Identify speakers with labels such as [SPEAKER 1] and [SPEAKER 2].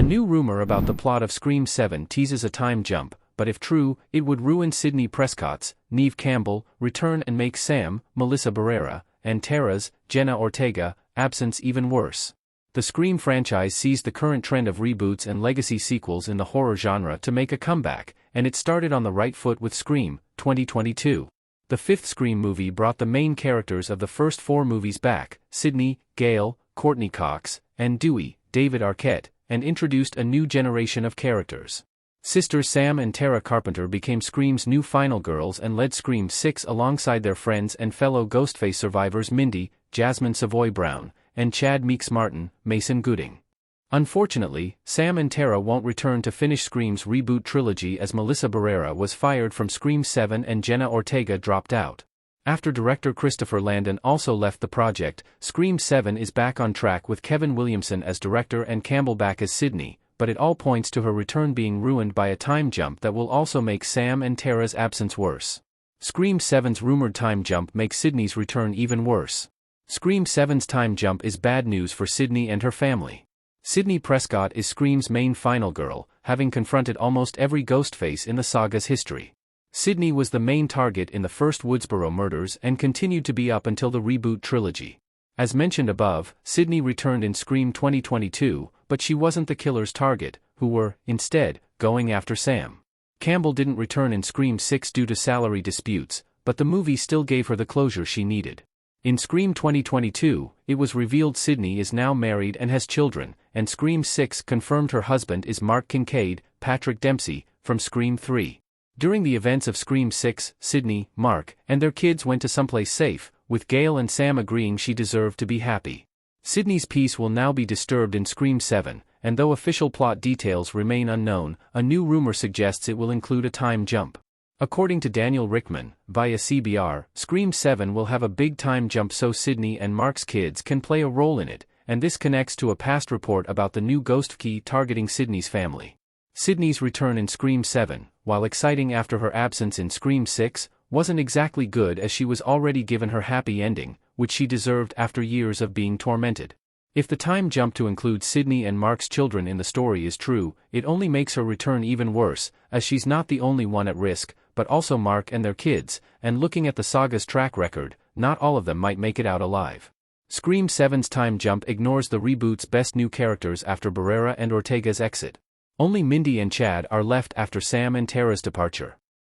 [SPEAKER 1] new rumor about the plot of Scream 7 teases a time jump, but if true, it would ruin Sidney Prescott's, Neve Campbell, return and make Sam, Melissa Barrera, and Tara's, Jenna Ortega, absence even worse. The Scream franchise sees the current trend of reboots and legacy sequels in the horror genre to make a comeback, and it started on the right foot with Scream, 2022. The fifth Scream movie brought the main characters of the first four movies back, Sidney, Gail, Courtney Cox, and Dewey, David Arquette, and introduced a new generation of characters. Sisters Sam and Tara Carpenter became Scream's new final girls and led Scream 6 alongside their friends and fellow Ghostface survivors Mindy, Jasmine Savoy Brown, and Chad Meeks Martin, Mason Gooding. Unfortunately, Sam and Tara won't return to finish Scream's reboot trilogy as Melissa Barrera was fired from Scream 7 and Jenna Ortega dropped out. After director Christopher Landon also left the project, Scream 7 is back on track with Kevin Williamson as director and Campbell back as Sidney, but it all points to her return being ruined by a time jump that will also make Sam and Tara's absence worse. Scream 7's rumored time jump makes Sidney's return even worse. Scream 7's time jump is bad news for Sidney and her family. Sidney Prescott is Scream's main final girl, having confronted almost every Ghostface in the saga's history. Sidney was the main target in the first Woodsboro murders and continued to be up until the reboot trilogy. As mentioned above, Sidney returned in Scream 2022, but she wasn't the killer's target, who were, instead, going after Sam. Campbell didn't return in Scream 6 due to salary disputes, but the movie still gave her the closure she needed. In Scream 2022, it was revealed Sidney is now married and has children, and Scream 6 confirmed her husband is Mark Kincaid, Patrick Dempsey, from Scream 3. During the events of Scream 6, Sidney, Mark, and their kids went to someplace safe, with Gail and Sam agreeing she deserved to be happy. Sidney's peace will now be disturbed in Scream 7, and though official plot details remain unknown, a new rumor suggests it will include a time jump. According to Daniel Rickman, via CBR, Scream 7 will have a big time jump so Sidney and Mark's kids can play a role in it, and this connects to a past report about the new ghost key targeting Sidney's family. Sidney's return in Scream 7, while exciting after her absence in Scream 6, wasn't exactly good as she was already given her happy ending, which she deserved after years of being tormented. If the time jump to include Sidney and Mark's children in the story is true, it only makes her return even worse, as she's not the only one at risk, but also Mark and their kids, and looking at the saga's track record, not all of them might make it out alive. Scream 7's time jump ignores the reboot's best new characters after Barrera and Ortega's exit. Only Mindy and Chad are left after Sam and Tara's departure.